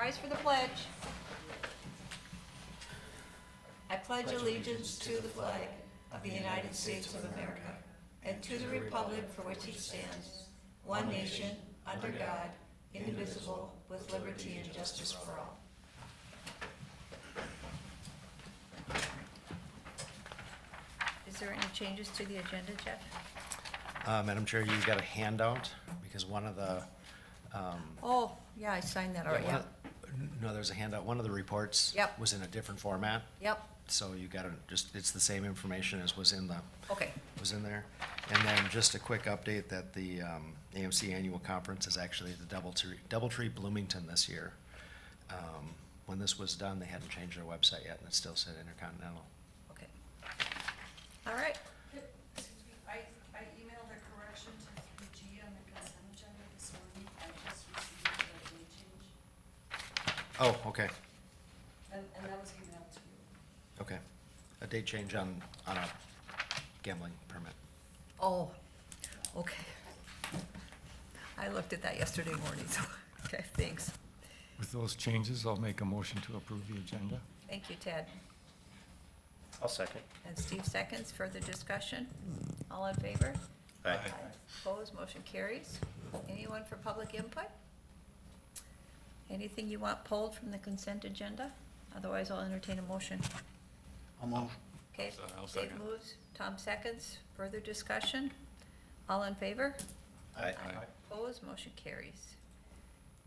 Rise for the pledge. I pledge allegiance to the flag of the United States of America and to the republic for which it stands, one nation, under God, indivisible, with liberty and justice for all. Is there any changes to the agenda, Jeff? Madam Chair, you've got a handout because one of the, Oh, yeah, I signed that already, yeah. no, there's a handout. One of the reports Yep. was in a different format. Yep, So you got to just, it's the same information as was in okay, there. And then just a quick update that the AMC Annual Conference is actually the Doubletree Bloomington this year. When this was done, they hadn't changed their website yet, and it still said Intercontinental. okay. All right, Excuse me, I emailed a correction to 3G on the consent agenda this morning. I just received the date change, Oh, okay, and that was emailed to you. okay. A date change on a gambling permit. oh, okay. I looked at that yesterday morning, so, okay, thanks. With those changes, I'll make a motion to approve the agenda. Thank you, Ted. I'll second. And Steve seconds, further discussion? All in favor? Aye. Opposed, motion carries. Anyone for public input? Anything you want pulled from the consent agenda? Otherwise, I'll entertain a motion. I'll move. Okay, I'll Dave second. moves, Tom seconds, further discussion? All in favor? Aye. Opposed, motion carries.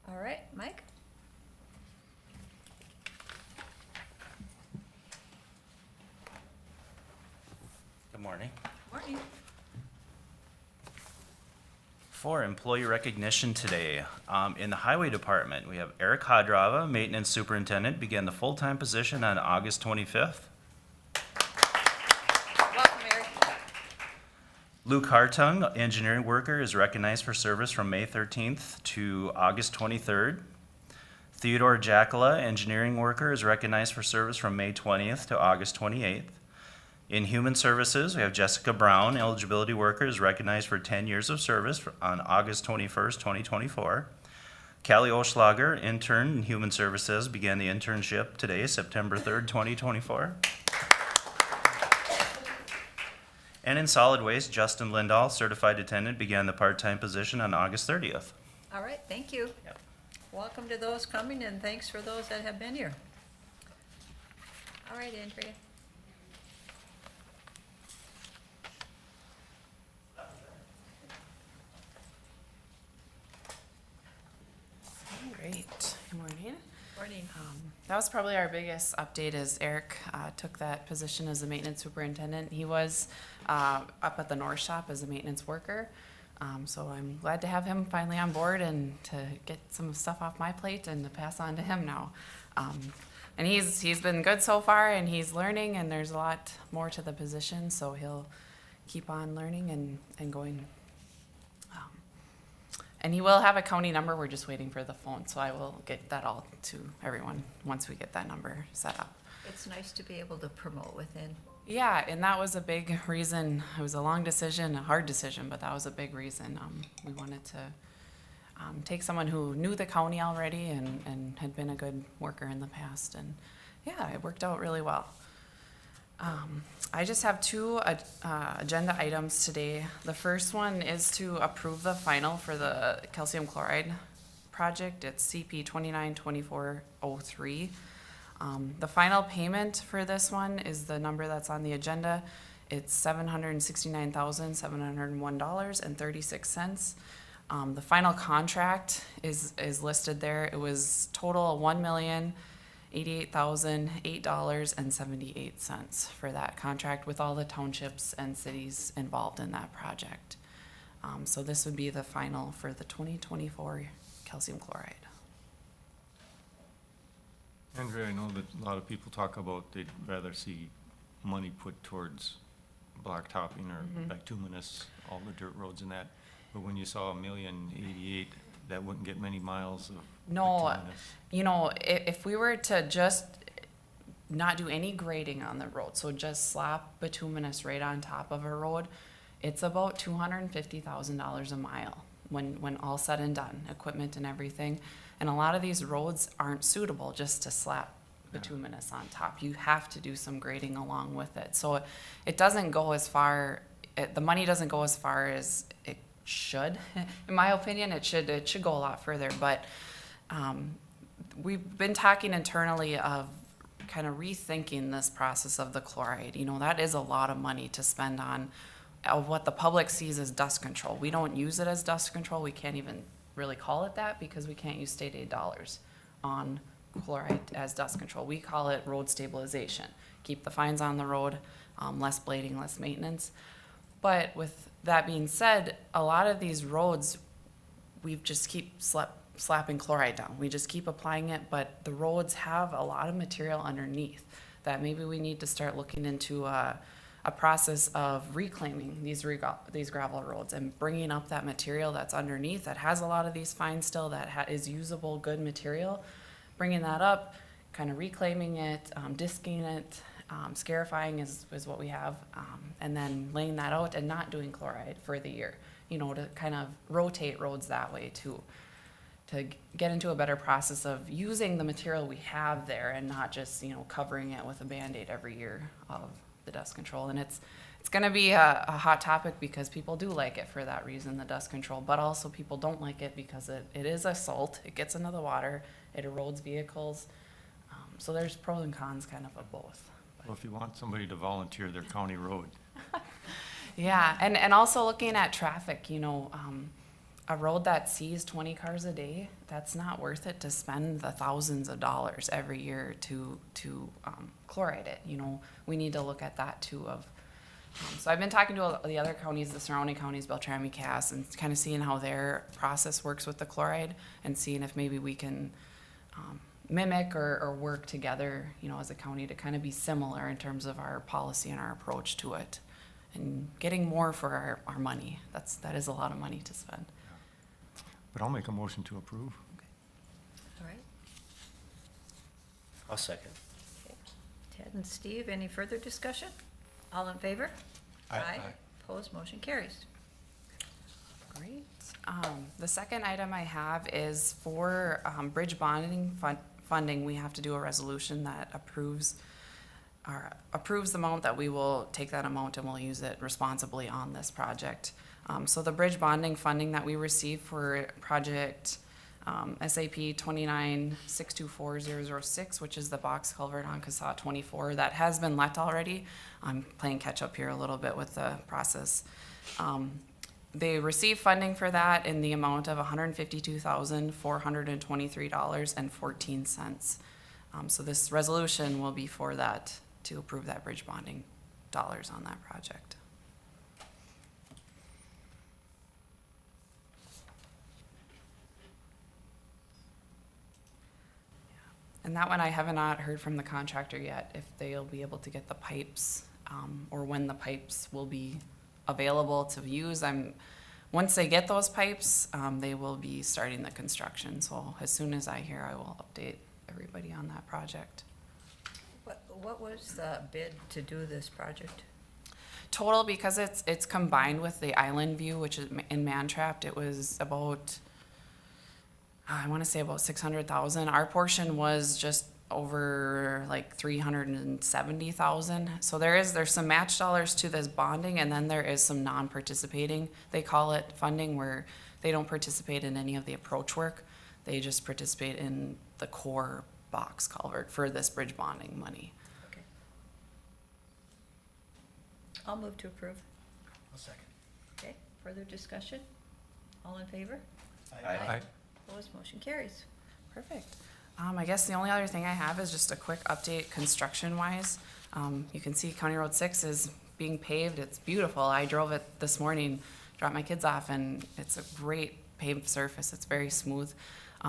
All right, Mike? Good morning. Morning. For employee recognition today, in the Highway Department, we have Eric Hadrava, Maintenance Superintendent, began the full-time position on August 25th. Welcome, Eric. Luke Hartung, Engineering Worker, is recognized for service from May 13th to August 23rd. Theodore Jackala, Engineering Worker, is recognized for service from May 20th to August 28th. In Human Services, we have Jessica Brown, Eligibility Worker, is recognized for 10 years of service on August 21st, 2024. Callie Oschlager, Intern in Human Services, began the internship today, September 3rd, 2024. And in Solid Waste, Justin Lindahl, Certified Attendant, began the part-time position on August 30th. All right, thank you. Yep. Welcome to those coming, and thanks for those that have been here. All right, Andrea. Great, good morning. Morning. That was probably our biggest update is Eric took that position as a maintenance superintendent. He was up at the North Shop as a maintenance worker. So I'm glad to have him finally on board and to get some stuff off my plate and to pass on to him now. And he's been good so far and he's learning and there's a lot more to the position, so he'll keep on learning and going. And he will have a county number, we're just waiting for the phone, so I will get that all to everyone once we get that number set up. It's nice to be able to promote within. Yeah, and that was a big reason, it was a long decision, a hard decision, but that was a big reason. We wanted to take someone who knew the county already and had been a good worker in the past, and yeah, it worked out really well. I just have two agenda items today. The first one is to approve the final for the calcium chloride project. It's CP 292403. The final payment for this one is the number that's on the agenda. It's $769,701.36. The final contract is listed there. It was total $1,088,008.78 for that contract with all the townships and cities involved in that project. So this would be the final for the 2024 calcium chloride. Andrea, I know that a lot of people talk about they'd rather see money put towards blacktopping or bituminous, all the dirt roads and that. But when you saw $1,088,000, that wouldn't get many miles of No, bituminous. you know, if we were to just not do any grading on the road, so just slap bituminous right on top of a road, it's about $250,000 a mile. when all said and done, equipment and everything. And a lot of these roads aren't suitable just to slap bituminous on top. You have to do some grading along with it. So it doesn't go as far, the money doesn't go as far as it should. In my opinion, it should go a lot further. But we've been talking internally of kind of rethinking this process of the chloride. You know, that is a lot of money to spend on what the public sees as dust control. We don't use it as dust control. We can't even really call it that because we can't use state aid dollars on chloride as dust control. We call it road stabilization. Keep the fines on the road, less blading, less maintenance. But with that being said, a lot of these roads, we just keep slapping chloride down. We just keep applying it, but the roads have a lot of material underneath that maybe we need to start looking into a process of reclaiming these gravel roads and bringing up that material that's underneath that has a lot of these fines still, that is usable, good material, bringing that up, kind of reclaiming it, disking it, scarifying is what we have, and then laying that out and not doing chloride for the year, you know, to kind of rotate roads that way too, to get into a better process of using the material we have there and not just, you know, covering it with a Band-Aid every year of the dust control. And it's going to be a hot topic because people do like it for that reason, the dust control, but also people don't like it because it is a salt, it gets into the water, it erodes vehicles. So there's pros and cons kind of both. Well, if you want somebody to volunteer their county road, Yeah, and also looking at traffic, you know, a road that sees 20 cars a day, that's not worth it to spend the thousands of dollars every year to chloride it. You know, we need to look at that too. So I've been talking to the other counties, the surrounding counties, Beltrami, Cass, and kind of seeing how their process works with the chloride and seeing if maybe we can mimic or work together, you know, as a county to kind of be similar in terms of our policy and our approach to it and getting more for our money. That is a lot of money to spend. but I'll make a motion to approve. All right. I'll second. Okay. Ted and Steve, any further discussion? All in favor? Aye. Opposed, motion carries. Great. The second item I have is for bridge bonding funding. We have to do a resolution that approves the amount that we will take that amount and we'll use it responsibly on this project. So the bridge bonding funding that we received for project SAP 29624-006, which is the box culvert on CASA 24, that has been let already. I'm playing catch up here a little bit with the process. They received funding for that in the amount of $152,423.14. So this resolution will be for that, to approve that bridge bonding dollars on that project. And that one I have not heard from the contractor yet, if they'll be able to get the pipes, or when the pipes will be available to use. Once they get those pipes, they will be starting the construction. So as soon as I hear, I will update everybody on that project. What was the bid to do this project? Total, because it's combined with the island view, which is in Mantrapped, it was about, I want to say about 600,000. Our portion was just over like 370,000. So there's some match dollars to this bonding, and then there is some non-participating, they call it, funding, where they don't participate in any of the approach work. They just participate in the core box culvert for this bridge bonding money. Okay. I'll move to approve. I'll second. Okay, further discussion? All in favor? Aye. Opposed, motion carries. Perfect. I guess the only other thing I have is just a quick update construction-wise. You can see County Road 6 is being paved. It's beautiful. I drove it this morning, dropped my kids off, and it's a great paved surface. It's very smooth.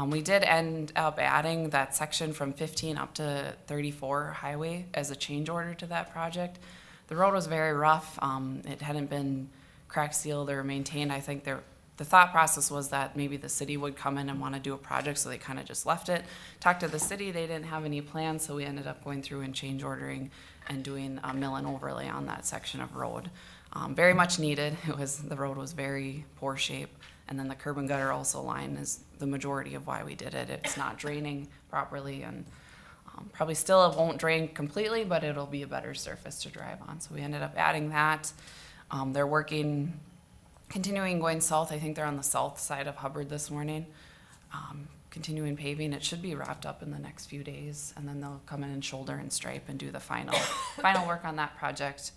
We did end up adding that section from 15 up to 34 highway as a change order to that project. The road was very rough. It hadn't been crack sealed or maintained. I think the thought process was that maybe the city would come in and want to do a project, so they kind of just left it. Talked to the city, they didn't have any plans, so we ended up going through and change ordering and doing a mill and overlay on that section of road. Very much needed. The road was very poor shape, And then the curb and gutter also line is the majority of why we did it. It's not draining properly, and probably still it won't drain completely, but it'll be a better surface to drive on. So we ended up adding that. They're working, continuing going south. I think they're on the south side of Hubbard this morning. Continuing paving. It should be wrapped up in the next few days, and then they'll come in and shoulder and stripe and do the final work on that project.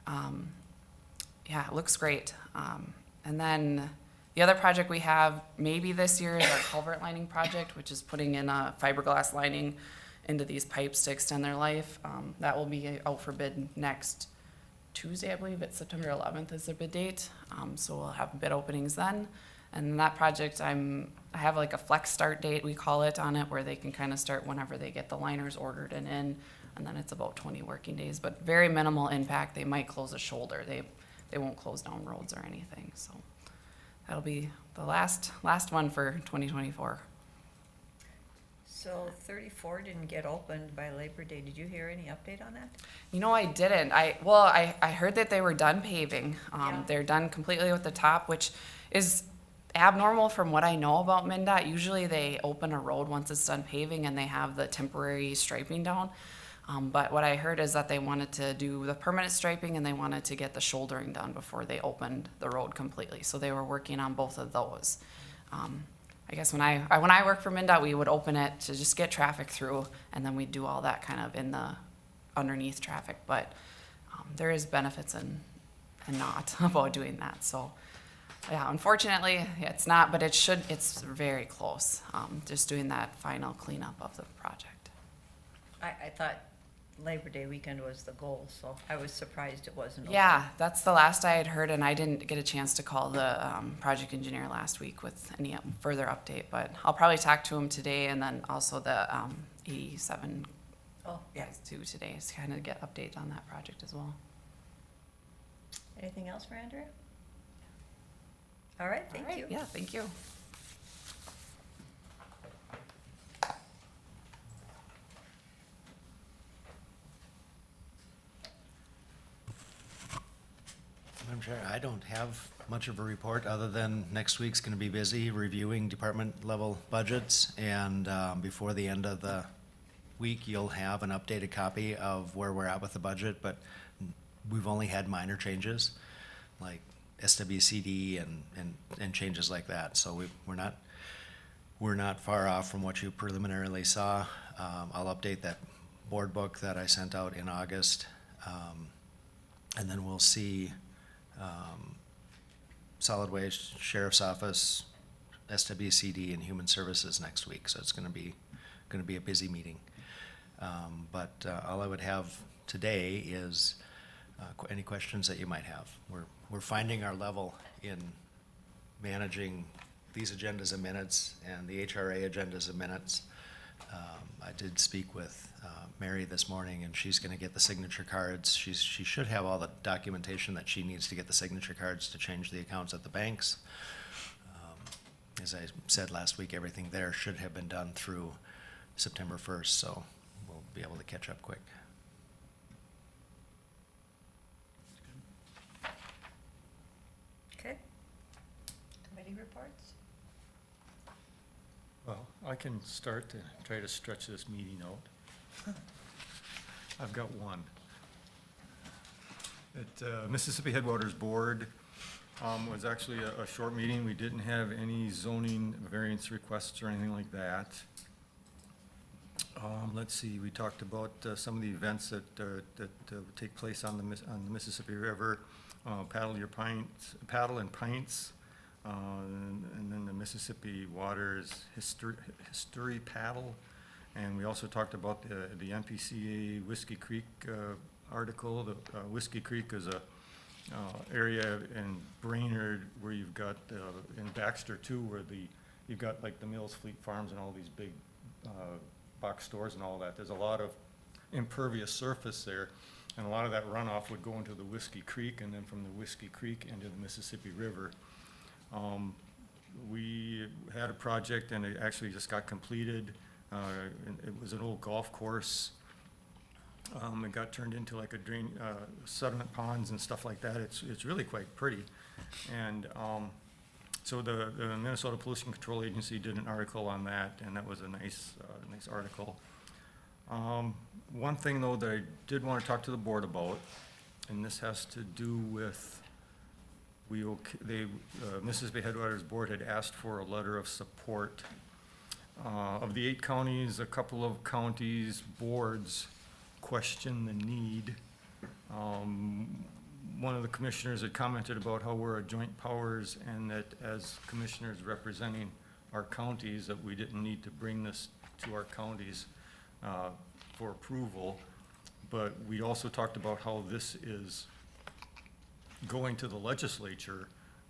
Yeah, it looks great. And then the other project we have maybe this year is our culvert lining project, which is putting in a fiberglass lining into these pipes to extend their life. That will be out for bid next Tuesday, I believe. It's September 11th is the bid date. So we'll have bid openings then. And that project, I have like a flex start date, we call it, on it, where they can kind of start whenever they get the liners ordered and in, and then it's about 20 working days, but very minimal impact. They might close a shoulder. They won't close down roads or anything. So that'll be the last one for 2024. So 34 didn't get opened by Labor Day. Did you hear any update on that? You know, I didn't. I heard that they were done paving. Yeah. They're done completely with the top, which is abnormal from what I know about MnDOT. Usually they open a road once it's done paving and they have the temporary striping down. But what I heard is that they wanted to do the permanent striping and they wanted to get the shouldering done before they opened the road completely. So they were working on both of those. I guess when I worked for MnDOT, we would open it to just get traffic through, and then we'd do all that kind of in the underneath traffic. But there is benefits and not about doing that. So yeah, unfortunately, it's not, but it's very close. Just doing that final cleanup of the project. I thought Labor Day weekend was the goal, so I was surprised it wasn't open. Yeah, that's the last I had heard, and I didn't get a chance to call the project engineer last week with any further update, but I'll probably talk to him today, and then also the 87 Oh, yeah. guys too today, to kind of get updates on that project as well. Anything else for Andrea? All right, thank All right, you. Yeah, thank you. Madam Chair, I don't have much of a report, other than next week's gonna be busy reviewing department level budgets, and before the end of the week, you'll have an updated copy of where we're at with the budget, but we've only had minor changes, like SWCD and changes like that, so we're not far off from what you preliminarily saw. I'll update that board book that I sent out in August, and then we'll see Solid Waste, Sheriff's Office, SWCD, and Human Services next week, so it's gonna be a busy meeting. But all I would have today is any questions that you might have. We're finding our level in managing these agendas and minutes and the HRA agendas and minutes. I did speak with Mary this morning, and she's gonna get the signature cards. She should have all the documentation that she needs to get the signature cards to change the accounts at the banks. As I said last week, everything there should have been done through September 1st, so we'll be able to catch up quick. Okay. Committee reports? Well, I can start to try to stretch this meeting out. I've got one. At Mississippi Headwaters Board was actually a short meeting. We didn't have any zoning variance requests or anything like that. Let's see, we talked about some of the events that take place on the Mississippi River, Paddle and Pints, and then the Mississippi Waters History Paddle. And we also talked about the MPCA Whiskey Creek article. The Whiskey Creek is a area in Brainerd where you've got, in Baxter too, where you've got like the Mills Fleet Farms and all these big box stores and all that. There's a lot of impervious surface there, and a lot of that runoff would go into the Whiskey Creek, and then from the Whiskey Creek into the Mississippi River. We had a project, and it actually just got completed. And it was an old golf course. It got turned into like a sediment ponds and stuff like that. It's really quite pretty. And So the Minnesota Pollution Control Agency did an article on that, and that was a nice article. One thing though that I did want to talk to the board about, and this has to do with, Mississippi Headwaters Board had asked for a letter of support. Of the 8 counties, a couple of counties' boards question the need. One of the commissioners had commented about how we're a joint powers and that as commissioners representing our counties, that we didn't need to bring this to our counties for approval. But we also talked about how this is going to the legislature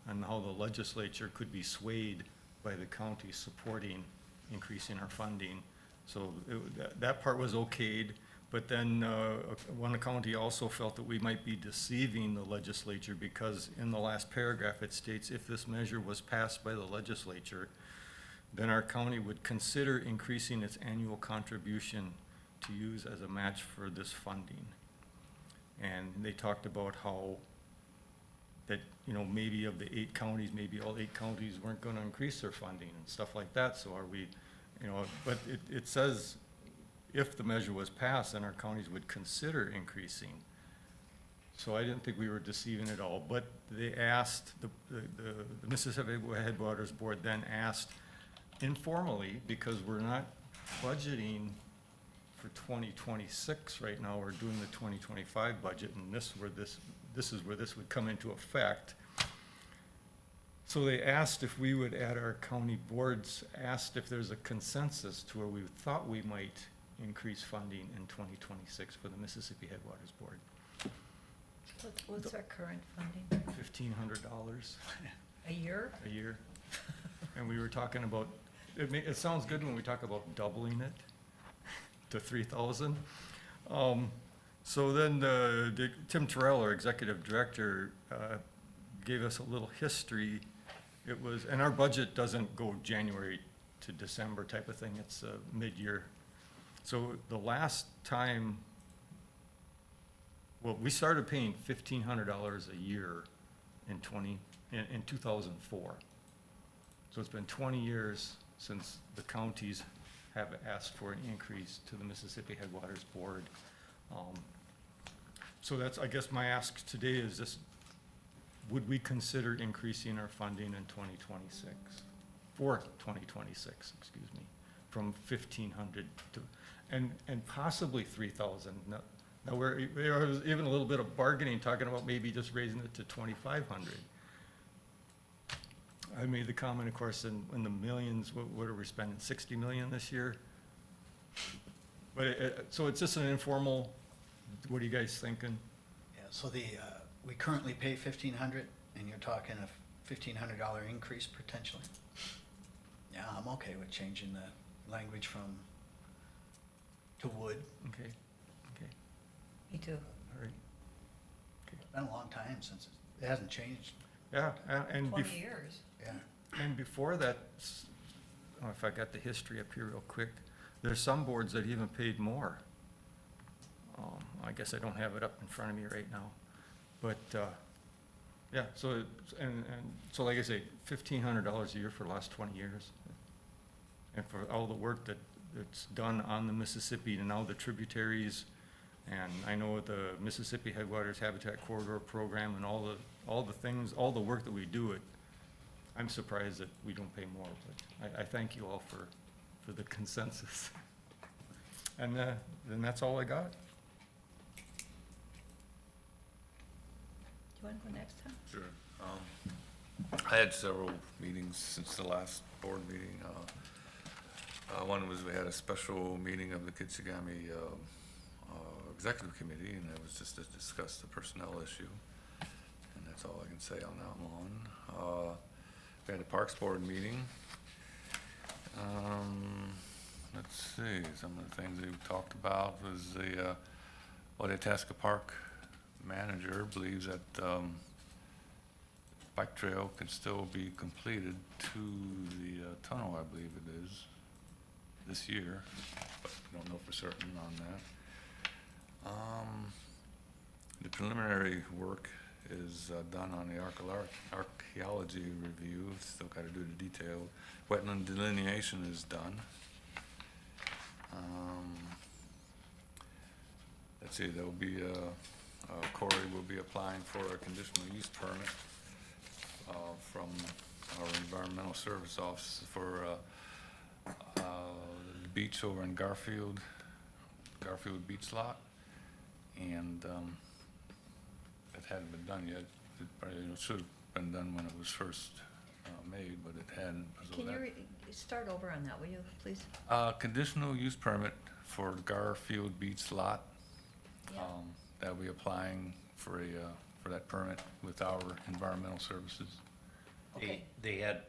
and how the legislature could be swayed by the county supporting increasing our funding. So that part was okayed. But then one county also felt that we might be deceiving the legislature because in the last paragraph it states, if this measure was passed by the legislature, then our county would consider increasing its annual contribution to use as a match for this funding. And they talked about how that, you know, maybe of the 8 counties, maybe all 8 counties weren't gonna increase their funding and stuff like that. So are we, you know, but it says, if the measure was passed, then our counties would consider increasing. So I didn't think we were deceiving at all, but they asked, the Mississippi Headwaters Board then asked informally, because we're not budgeting for 2026 right now, we're doing the 2025 budget, and this is where this would come into effect. So they asked if we would, at our county boards, asked if there's a consensus to where we thought we might increase funding in 2026 for the Mississippi Headwaters Board. What's our current funding? $1,500 A year? a year. And we were talking about, it sounds good when we talk about doubling it to 3,000. So then Tim Terrell, our executive director, gave us a little history. It was, and our budget doesn't go January to December type of thing, it's mid-year. So the last time, well, we started paying $1,500 a year in 2004. So it's been 20 years since the counties have asked for an increase to the Mississippi Headwaters Board. So that's, I guess my ask today is just, would we consider increasing our funding in 2026? For 2026, excuse me, from 1,500 to, and possibly 3,000. Now there was even a little bit of bargaining, talking about maybe just raising it to 2,500. I made the comment, of course, in the millions, what are we spending, 60 million this year? But so it's just an informal, what are you guys thinking? Yeah, so we currently pay $1,500, and you're talking a $1,500 increase potentially? Yeah, I'm okay with changing the language to would. Okay, Me too. all right. It's been a long time since it hasn't changed. Yeah, and 20 years. Yeah. and before that, if I got the history up here real quick, there's some boards that even paid more. I guess I don't have it up in front of me right now, but, yeah, so, so like I say, $1,500 a year for the last 20 years. And for all the work that's done on the Mississippi and now the tributaries, and I know the Mississippi Headwaters Habitat Corridor Program and all the things, all the work that we do, I'm surprised that we don't pay more, but I thank you all for the consensus. And then that's all I got. Do you want to go next, Tom? Sure. I had several meetings since the last board meeting. One was we had a special meeting of the Kitchigami Executive Committee, and it was just to discuss the personnel issue. And that's all I can say on that one. We had a Parks Board meeting. Let's see, some of the things we talked about was the Wautetasca Park manager believes that bike trail can still be completed to the tunnel, I believe it is, this year, but don't know for certain on that. The preliminary work is done on the archaeology review, still gotta do the detail. Wetland delineation is done. Let's see, there'll be, Corey will be applying for a conditional use permit from our environmental service office for the beach over in Garfield Beach Lot. And it hadn't been done yet. It probably should have been done when it was first made, but it hadn't. So Can you that- start over on that, will you, please? Conditional use permit for Garfield Beach Lot. Yeah. That'll be applying for that permit with our environmental services. Okay. They had,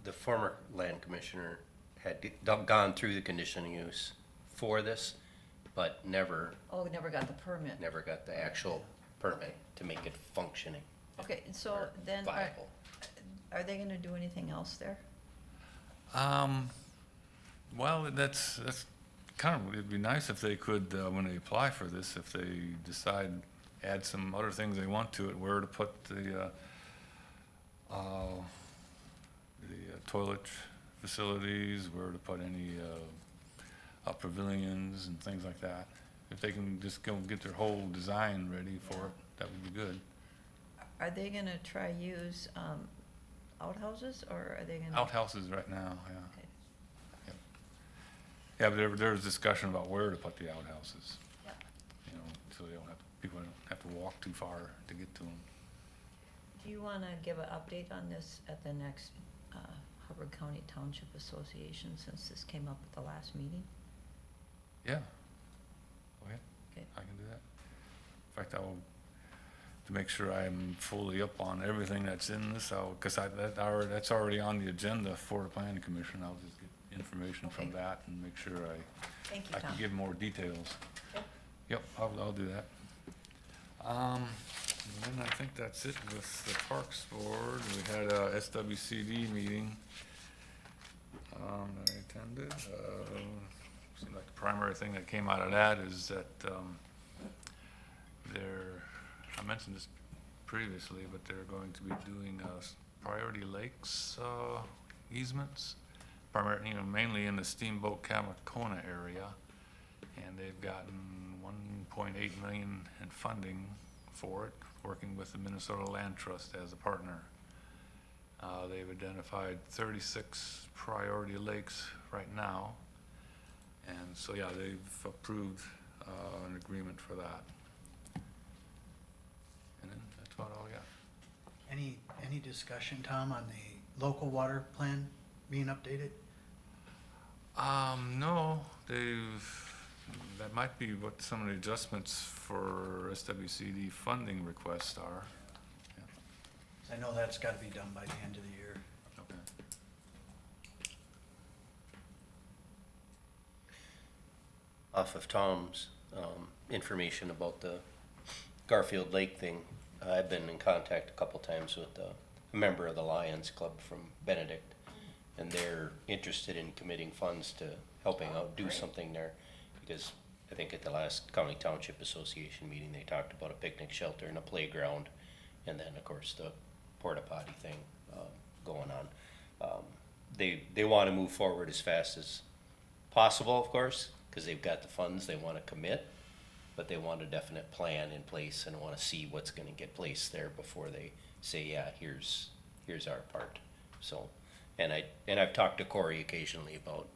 the former land commissioner had gone through the conditional use for this, but never Never got the permit. got the actual permit to make it functioning Okay, and so or then, viable. are they gonna do anything else there? Well, that's kind of, it'd be nice if they could, when they apply for this, if they decide, add some other things they want to it, where to put the toilet facilities, where to put any pavilions and things like that. If they can just go get their whole design ready for it, that would be good. Are they gonna try use, outhouses, or are they gonna? Outhouses right now, yeah. Okay. Yeah, but there was discussion about where to put the outhouses, Yeah. you know, so they don't have, people don't have to walk too far to get to them. Do you wanna give an update on this at the next, Hubbard County Township Association, since this came up at the last meeting? Yeah. Go ahead. Okay. I can do that. In fact, I will, to make sure I'm fully up on everything that's in this, because that's already on the agenda for the planning commission. I'll just get information from Okay. that and make sure Thank you, I can Tom. give more details. Yep. Yep, I'll do that. And then I think that's it with the Parks Board. We had a SWCD meeting that I attended. Seemed like the primary thing that came out of that is that I mentioned this previously, but they're going to be doing priority lakes easements, primarily, mainly in the Steamboat Kamacona area. And they've gotten 1.8 million in funding for it, working with the Minnesota Land Trust as a partner. They've identified 36 priority lakes right now. And so, yeah, they've approved an agreement for that. And then that's about all I got. Any discussion, Tom, on the local water plan being updated? No, that might be what some of the adjustments for SWCD funding requests are. 'Cause I know that's gotta be done by the end of the year. Okay. Off of Tom's information about the Garfield Lake thing, I've been in contact a couple times with a member of the Lions Club from Benedict, and they're interested in committing funds to helping out do something there, because I think at the last County Township Association meeting, they talked about a picnic shelter and a playground, and then, of course, the porta potty thing going on. They want to move forward as fast as possible, of course, because they've got the funds, they want to commit, but they want a definite plan in place and want to see what's going to get placed there before they say, yeah, here's our part. So, and I've talked to Corey occasionally about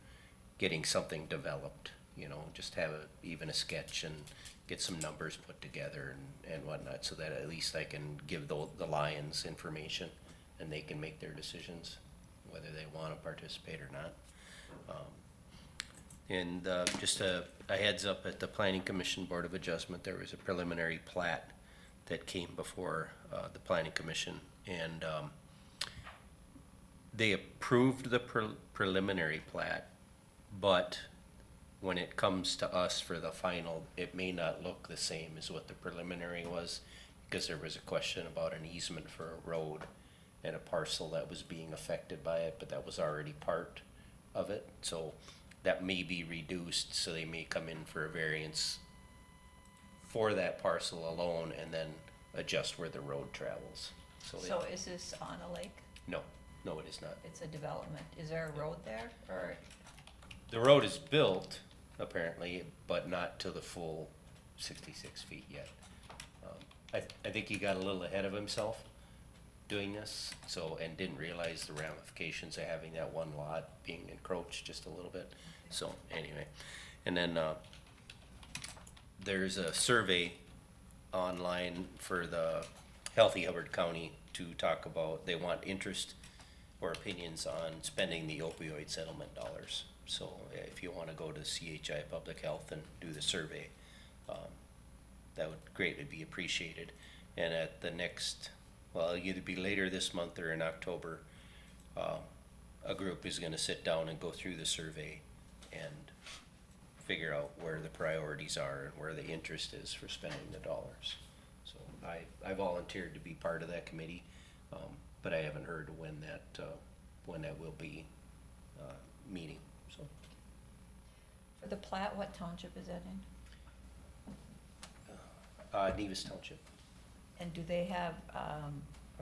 getting something developed, just have even a sketch and get some numbers put together and whatnot, so that at least I can give the Lions information and they can make their decisions, whether they want to participate or not. And just a heads up, at the Planning Commission Board of Adjustment, there was a preliminary plat that came before the Planning Commission, and they approved the preliminary plat, but when it comes to us for the final, it may not look the same as what the preliminary was, because there was a question about an easement for a road and a parcel that was being affected by it, but that was already part of it. So that may be reduced, so they may come in for a variance for that parcel alone, and then adjust where the road travels. So So is this on a lake? no, it is not. It's a development. Is there a road there, or, The road is built, apparently, but not to the full 66 feet yet. I think he got a little ahead of himself doing this, so, and didn't realize the ramifications of having that one lot being encroached just a little bit. So, anyway, and then, there's a survey online for the Healthy Hubbard County to talk about, they want interest or opinions on spending the opioid settlement dollars. So if you want to go to CHI Public Health and do the survey, that would greatly be appreciated. And at the next, well, it'll either be later this month or in October, a group is going to sit down and go through the survey and figure out where the priorities are and where the interest is for spending the dollars. So I volunteered to be part of that committee, but I haven't heard when that will be meeting. So for the plat, what township is that in? Nevis Township. And do they have, a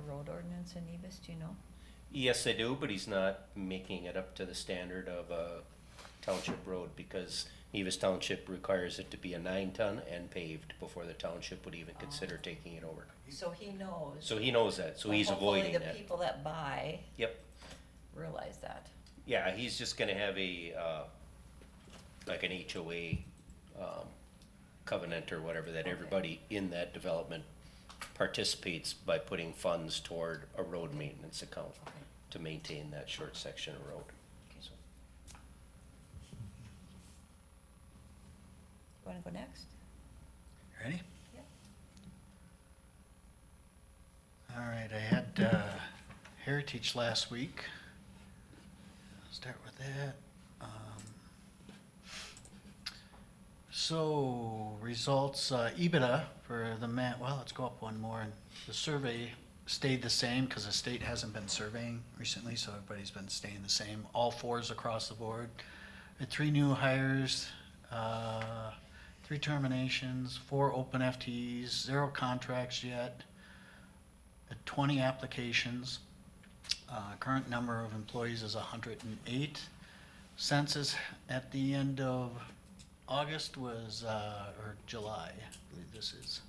road ordinance in Nevis, do you know? Yes, they do, but he's not making it up to the standard of a township road because Nevis Township requires it to be a 9-ton and paved before the township would even consider taking it over. So he knows. So he knows that, so But he's avoiding Hopefully that. the people that buy Yep. realize that. Yeah, he's just gonna have a, like an HOA, covenant or whatever, that everybody in that development participates by putting funds toward a road maintenance account Okay. to maintain that short section of road. So, You wanna go next? Ready? Yep. All right, I had Heritage last week. Start with that. So, results, EBITDA for the well, let's go up one more. The survey stayed the same because the state hasn't been surveying recently, so everybody's been staying the same. All fours across the board. Had 3 new hires, 3 terminations, 4 open FTEs, 0 contracts yet, 20 applications. Current number of employees is 108. Census at the end of August was, or July, I believe this is.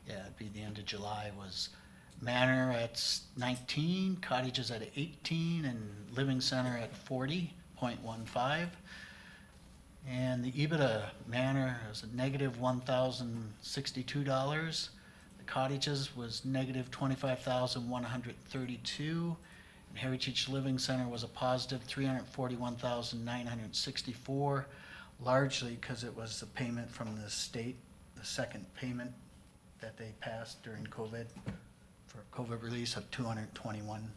Yeah, it'd be the end of July, was Manor at 19, Cottages at 18, and Living Center at 40.15. And the EBITDA Manor is a negative $1,062. The Cottages was negative $25,132. And Heritage Living Center was a positive $341,964, largely because it was the payment from the state, the second payment that they passed during COVID, for COVID release of 221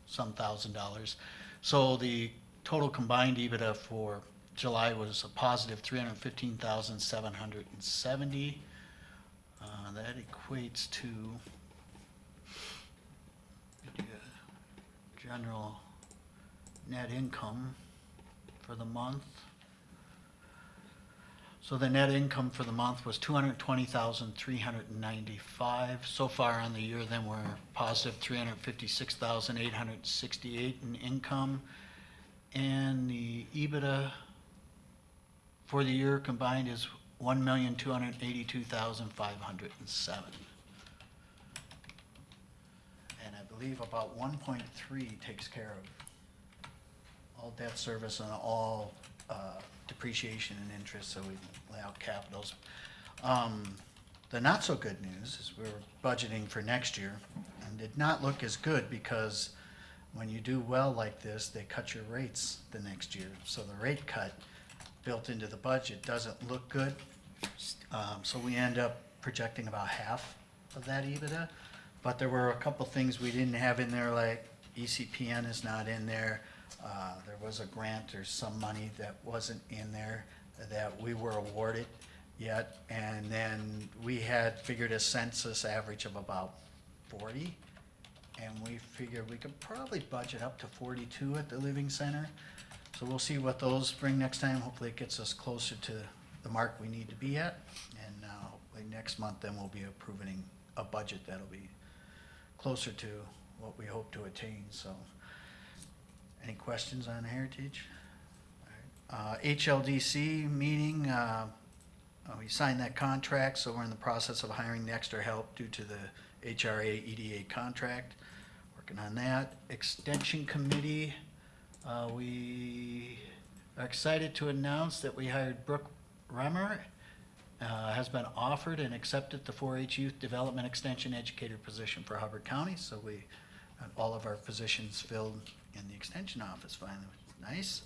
some $1,000. So the total combined EBITDA for July was a positive 315,770. That equates to general net income for the month. So the net income for the month was 220,395. So far on the year, then we're positive 356,868 in income. And the EBITDA for the year combined is 1,282,507. And I believe about 1.3 takes care of all debt service and all depreciation and interest, so we lay out capitals. The not so good news is we're budgeting for next year and did not look as good because when you do well like this, they cut your rates the next year. So the rate cut built into the budget doesn't look good. So we end up projecting about half of that EBITDA. But there were a couple things we didn't have in there, like ECPN is not in there. There was a grant or some money that wasn't in there that we were awarded yet. And then we had figured a census average of about 40. And we figured we could probably budget up to 42 at the Living Center. So we'll see what those bring next time. Hopefully it gets us closer to the mark we need to be at. And hopefully next month then we'll be a budget that'll be closer to what we hope to attain, so. Any questions on Heritage? HLDC meeting, we signed that contract, so we're in the process of hiring the extra help due to the HRA-EDA contract. Working on that. Extension Committee, we are excited to announce that we hired Brooke Remmer, has been offered and accepted the 4-H Youth Development Extension Educator position for Hubbard County, so we got all of our positions filled in the Extension office finally, which is nice.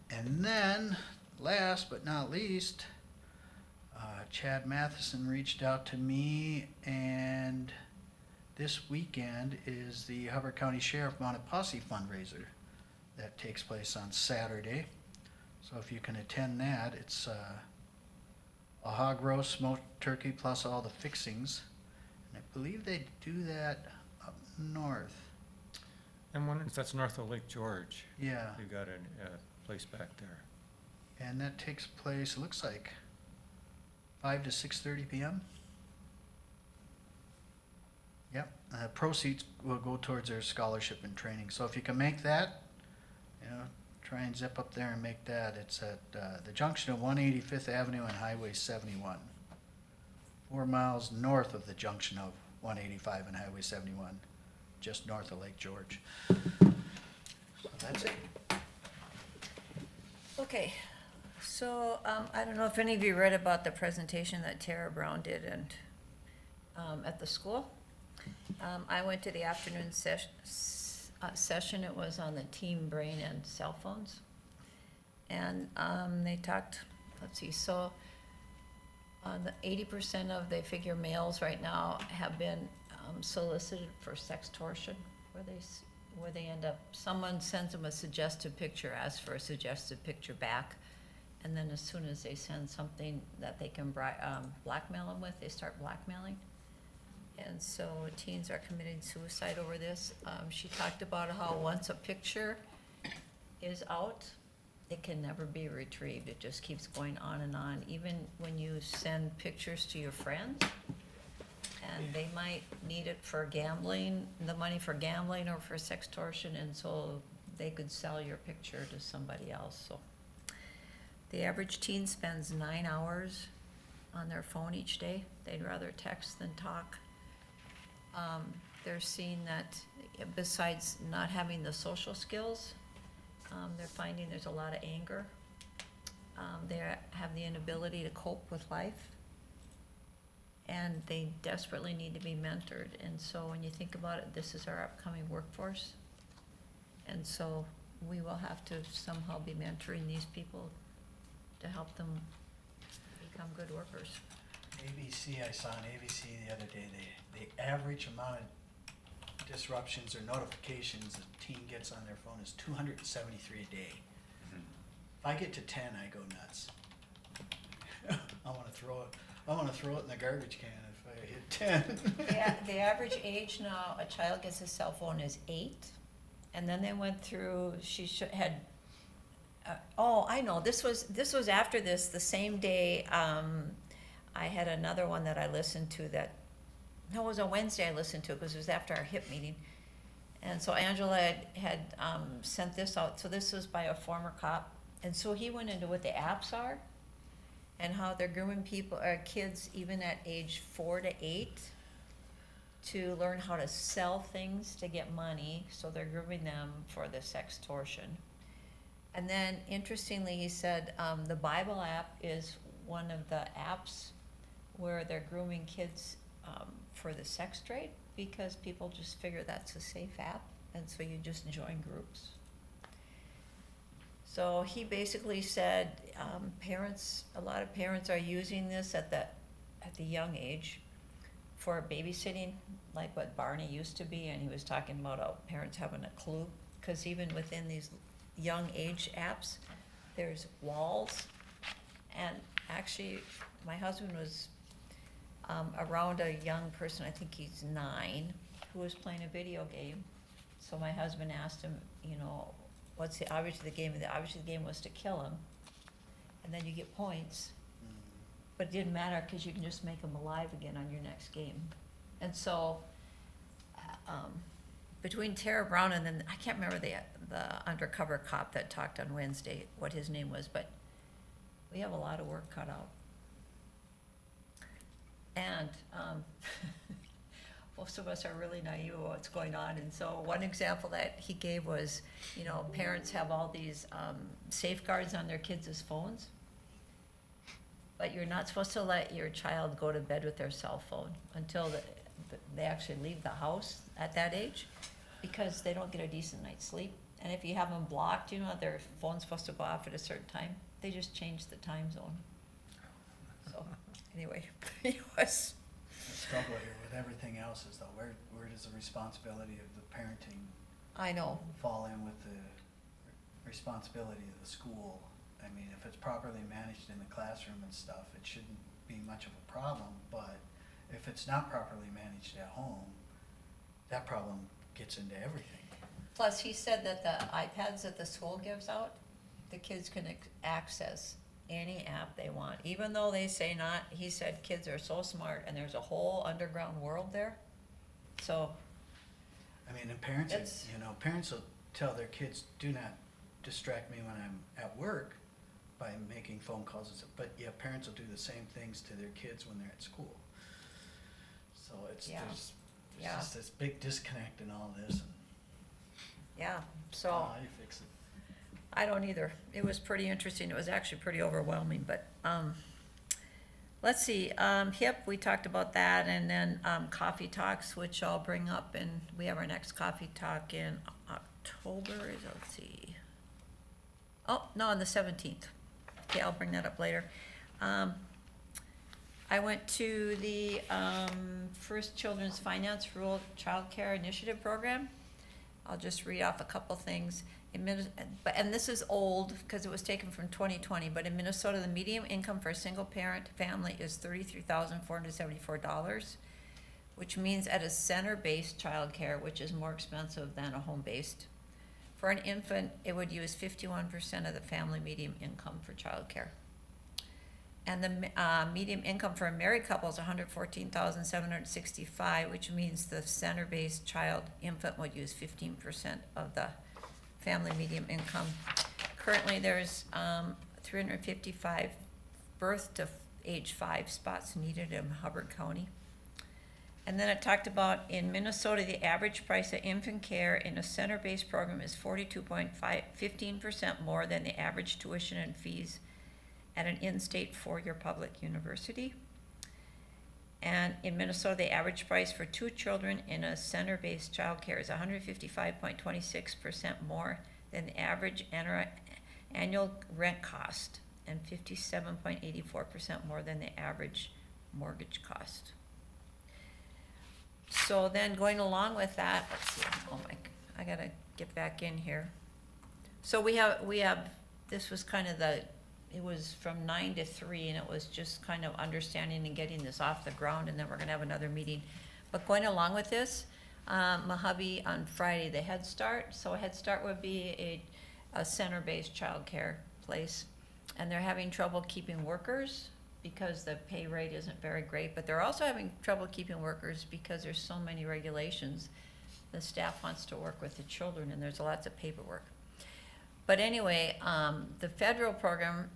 And then, last but not least, Chad Matheson reached out to me, and this weekend is the Hubbard County Sheriff Mounted Posse fundraiser that takes place on Saturday. So if you can attend that, it's a hog roast, smoked turkey, plus all the fixings. And I believe they do that up north. I'm wondering if that's north of Lake George. Yeah, They've got a place back there. and that takes place, it looks like 5 to 6:30 p.m. Yep, proceeds will go towards their scholarship and training. So if you can make that, you know, try and zip up there and make that. It's at the junction of 185th Avenue and Highway 71. 4 miles north of the junction of 185 and Highway 71, just north of Lake George. So that's it. Okay, so, I don't know if any of you read about the presentation that Tara Brown did and, at the school. I went to the afternoon session, it was on the team brain and cell phones. And, they talked, let's see, so, the 80% of, they figure males right now have been, solicited for sextortion, where they end up, someone sends them a suggestive picture, asks for a suggestive picture back, and then as soon as they send something that they can blackmail them with, they start blackmailing. And so teens are committing suicide over this. She talked about how once a picture is out, it can never be retrieved. It just keeps going on and on, even when you send pictures to your friends. And they might need it for gambling, the money for gambling or for sextortion, and so they could sell your picture to somebody else, so. The average teen spends 9 hours on their phone each day. They'd rather text than talk. They're seeing that besides not having the social skills, they're finding there's a lot of anger. They have the inability to cope with life. And they desperately need to be mentored. And so when you think about it, this is our upcoming workforce. And so we will have to somehow be mentoring these people to help them become good workers. ABC, I saw on ABC the other day, the average amount of disruptions or notifications a teen gets on their phone is 273 a day. If I get to 10, I go nuts. I wanna throw it in the garbage can if I hit 10. Yeah, the average age now a child gets a cell phone is 8, and then they went through. Had. Oh, I know. This was after this. The same day, I had another one that I listened to. It was a Wednesday I listened to because it was after our HIP meeting, and so Angela had sent this out. So this was by a former cop, and so he went into what the apps are. And how they're grooming kids even at age 4 to 8 to learn how to sell things to get money. So they're grooming them for the sextortion. And then interestingly, he said the Bible app is one of the apps where they're grooming kids for the sex trade because people just figure that's a safe app. And so you just join groups. So he basically said, a lot of parents are using this at the young age for babysitting, like what Barney used to be, and he was talking about parents having a clue, because even within these young age apps, there's walls, and actually, my husband was around a young person, I think he's 9, who was playing a video game. So my husband asked him, what's the object of the game? The object of the game was to kill him, and then you get points. But it didn't matter because you can just make them alive again on your next game. And so, between Tara Brown and then, I can't remember the undercover cop that talked on Wednesday, what his name was, but we have a lot of work cut out. And, most of us are really naive of what's going on, and so one example that he gave was, you know, parents have all these, safeguards on their kids' phones, but you're not supposed to let your child go to bed with their cell phone until they actually leave the house at that age, because they don't get a decent night's sleep. And if you have them blocked, you know, their phone's supposed to go off at a certain time, they just change the time zone. So, anyway, it was, The struggle here with everything else is though, where does the responsibility of the parenting I know, fall in with the responsibility of the school? I mean, if it's properly managed in the classroom and stuff, it shouldn't be much of a problem, but if it's not properly managed at home, that problem gets into everything. plus he said that the iPads that the school gives out, the kids can access any app they want, even though they say not. He said kids are so smart and there's a whole underground world there. So, I mean, and parents, It's- you know, parents will tell their kids, do not distract me when I'm at work by making phone calls and stuff, but yeah, parents will do the same things to their kids when they're at school. So it's, Yeah. there's Yeah. just this big disconnect in all this, and yeah, so. how you fix it. I don't either. It was pretty interesting. It was actually pretty overwhelming, but, let's see, HIP, we talked about that, and then, coffee talks, which I'll bring up, and we have our next coffee talk in October, let's see. Oh, no, on the 17th. Okay, I'll bring that up later. I went to the, First Children's Finance Rural Child Care Initiative Program. I'll just read off a couple things. And this is old, because it was taken from 2020, but in Minnesota, the median income for a single-parent family is $33,474, which means at a center-based childcare, which is more expensive than a home-based. For an infant, it would use 51% of the family median income for childcare. And the median income for a married couple is $114,765, which means the center-based child infant would use 15% of the family median income. Currently, there's 355 birth to age 5 spots needed in Hubbard County. And then it talked about in Minnesota, the average price of infant care in a center-based program is 15% more than the average tuition and fees at an in-state four-year public university. And in Minnesota, the average price for 2 children in a center-based childcare is 155.26% more than the average annual rent cost, and 57.84% more than the average mortgage cost. So then going along with that, let's see, oh my, I gotta get back in here. So we have, this was kind of it was from 9 to 3, and it was just kind of understanding and getting this off the ground, and then we're gonna have another meeting. But going along with this, my hubby on Friday, the Head Start, so Head Start would be a center-based childcare place, and they're having trouble keeping workers because the pay rate isn't very great, but they're also having trouble keeping workers because there's so many regulations. The staff wants to work with the children, and there's lots of paperwork. But anyway, the federal program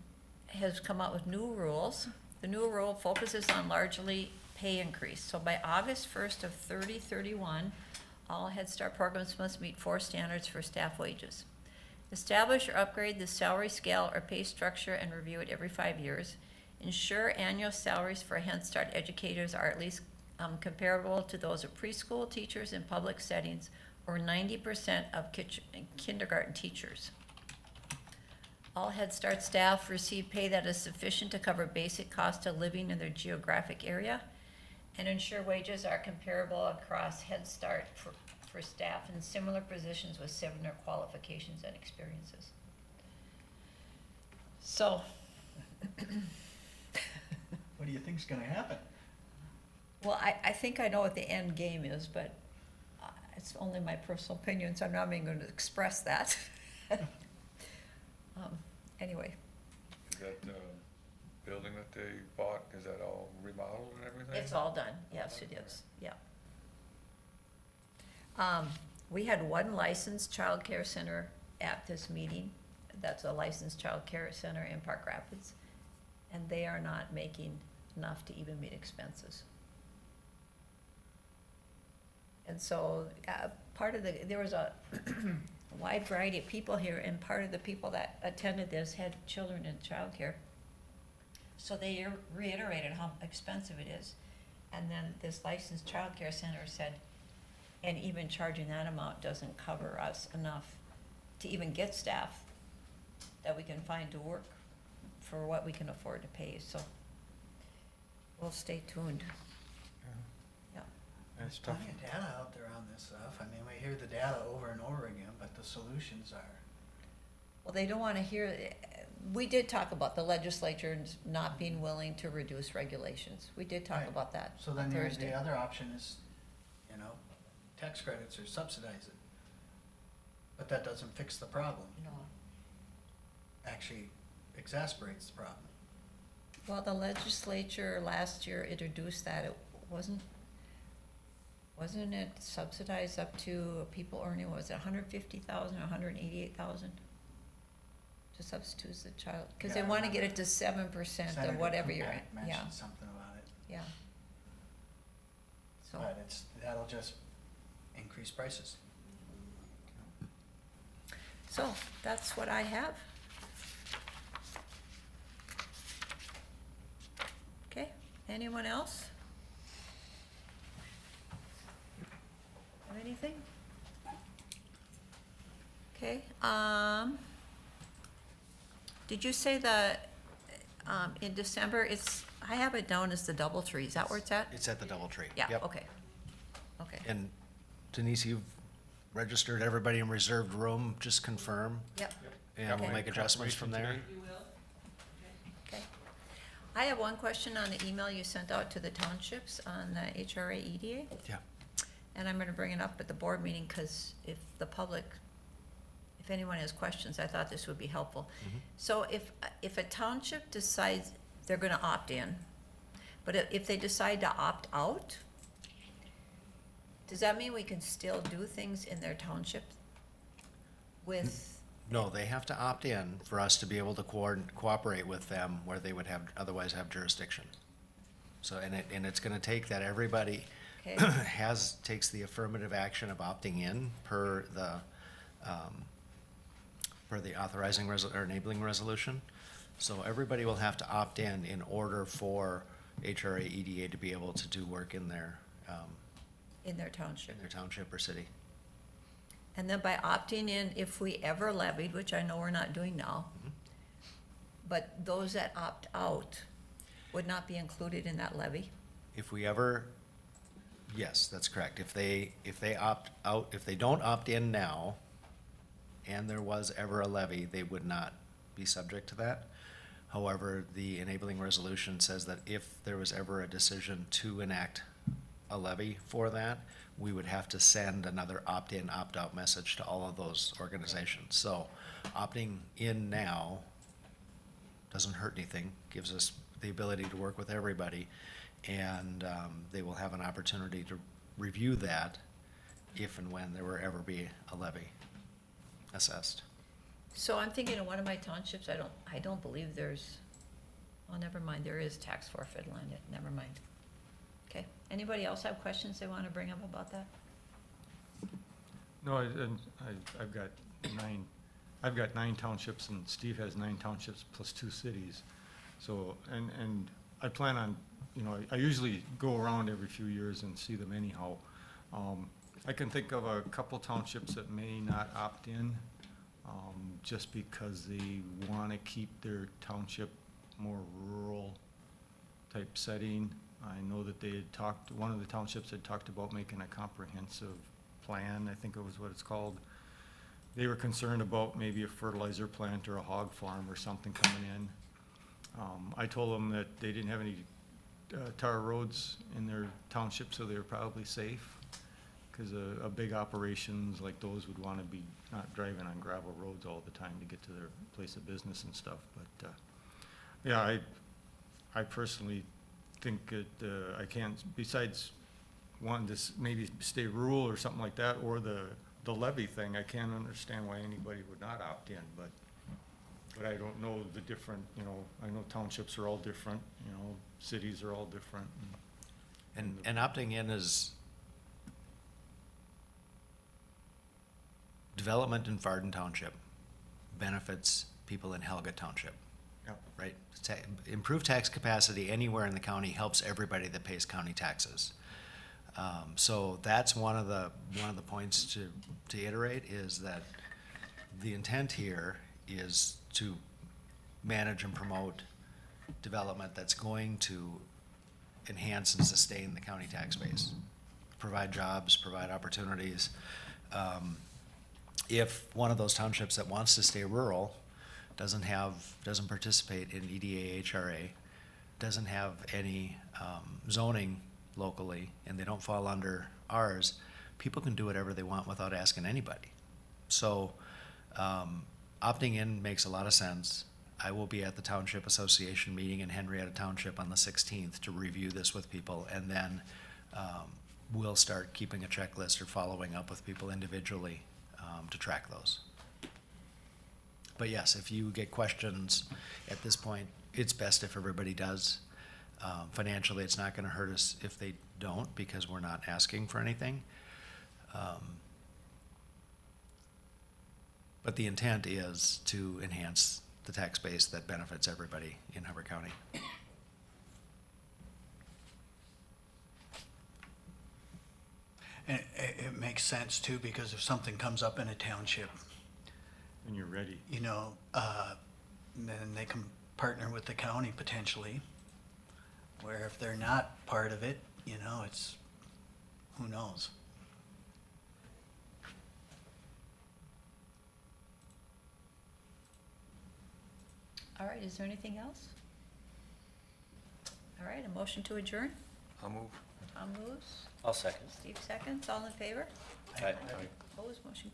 has come out with new rules. The new rule focuses on largely pay increase. So by August 1st of 30/31, all Head Start programs must meet 4 standards for staff wages. Establish or upgrade the salary scale or pay structure and review it every 5 years. Ensure annual salaries for Head Start educators are at least comparable to those of preschool teachers in public settings, or 90% of kindergarten teachers. All Head Start staff receive pay that is sufficient to cover basic cost of living in their geographic area, and ensure wages are comparable across Head Start for staff in similar positions with similar qualifications and experiences. So, What do you think's gonna happen? well, I think I know what the end game is, but it's only my personal opinion, so I'm not even going to express that. Anyway, Is that, building that they bought, is that all remodeled and everything? it's all done. Yes, it is. Yeah. We had one licensed childcare center at this meeting. That's a licensed childcare center in Park Rapids. And they are not making enough to even meet expenses. And so, there was a wide variety of people here, and part of the people that attended this had children in childcare. So they reiterated how expensive it is. And then this licensed childcare center said, and even charging that amount doesn't cover us enough to even get staff that we can find to work for what we can afford to pay, so we'll stay tuned. Yeah. There's plenty of data out there on this stuff. I mean, we hear the data over and over again, but the solutions are, Well, they don't wanna hear, we did talk about the legislature not being willing to reduce regulations. We did talk Right. about that so on then Thursday. the other option is, you know, tax credits or subsidize it. But that doesn't fix the problem, No. actually exasperates the problem. Well, the legislature last year introduced that, it wasn't it subsidized up to people earning, was it 150,000 or 188,000? To substitute the child, cause they Yeah, I wanna get remember. it to 7% Senator of whatever you're at, Kupak yeah, mentioned something about it, yeah. So, but that'll just increase prices. so that's what I have. Okay, anyone else? Have anything? Okay, did you say that, in December, I have it down as the DoubleTree, is that where it's at? It's at the DoubleTree. Yeah, Yep. okay, okay, And Denise, you've registered everybody in reserved room, just confirm, yep, and we'll Okay. make adjustments from there. okay. I have one question on the email you sent out to the townships on the HRA-EDA. Yeah. And I'm gonna bring it up at the board meeting, cause if anyone has questions, I thought this would be helpful. So if a township decides they're gonna opt in, but if they decide to opt out, does that mean we can still do things in their township with, No, they have to opt in for us to be able to cooperate with them where they would otherwise have jurisdiction. So, and it's gonna take that everybody okay, takes the affirmative action of opting in per the authorizing or enabling resolution. So everybody will have to opt in order for HRA-EDA to be able to do work in their township? township or city. And then by opting in, if we ever levied, which I know we're not doing now, but those that opt out would not be included in that levy? If we ever, yes, that's correct. If they opt out, if they don't opt in now, and there was ever a levy, they would not be subject to that. However, the enabling resolution says that if there was ever a decision to enact a levy for that, we would have to send another opt-in, opt-out message to all of those organizations. So opting in now doesn't hurt anything, gives us the ability to work with everybody, and they will have an opportunity to review that if and when there were ever be a levy assessed. So I'm thinking of one of my townships, I don't believe there's, oh, never mind, there is tax forfeit on it, never mind. Okay, anybody else have questions they wanna bring up about that? No, I've got 9 townships, and Steve has 9 townships plus 2 cities. So, and I plan on, I usually go around every few years and see them anyhow. I can think of a couple townships that may not opt in, just because they wanna keep their township more rural type setting. I know that they had talked, one of the townships had talked about making a comprehensive plan, I think it was what it's called. They were concerned about maybe a fertilizer plant or a hog farm or something coming in. I told them that they didn't have any tar roads in their township, so they were probably safe. Cause a big operations like those would wanna be not driving on gravel roads all the time to get to their place of business and stuff, but, yeah, I personally think that, I can't, besides wanted to maybe stay rural or something like that, or the levy thing, I can't understand why anybody would not opt in, but I don't know the different, you know, I know townships are all different, you know, cities are all different. And opting in is development in Varden Township benefits people in Helga Township, Yeah. right? Improved tax capacity anywhere in the county helps everybody that pays county taxes. So that's one of the points to iterate, is that the intent here is to manage and promote development that's going to enhance and sustain the county tax base, provide jobs, provide opportunities. If one of those townships that wants to stay rural doesn't participate in EDA HRA, doesn't have any zoning locally, and they don't fall under ours, people can do whatever they want without asking anybody. So opting in makes a lot of sense. I will be at the Township Association meeting in Henrietta Township on the 16th to review this with people, and then we'll start keeping a checklist or following up with people individually to track those. But yes, if you get questions at this point, it's best if everybody does. Financially, it's not gonna hurt us if they don't, because we're not asking for anything. But the intent is to enhance the tax base that benefits everybody in Hubbard County. And it makes sense too, because if something comes up in a township, And you're ready. you know, then they can partner with the county potentially. Where if they're not part of it, you know, it's, who knows? All right, is there anything else? All right, a motion to adjourn? I'll move. Tom moves, I'll second. Steve seconds, all in favor? Aye. Opposed, motion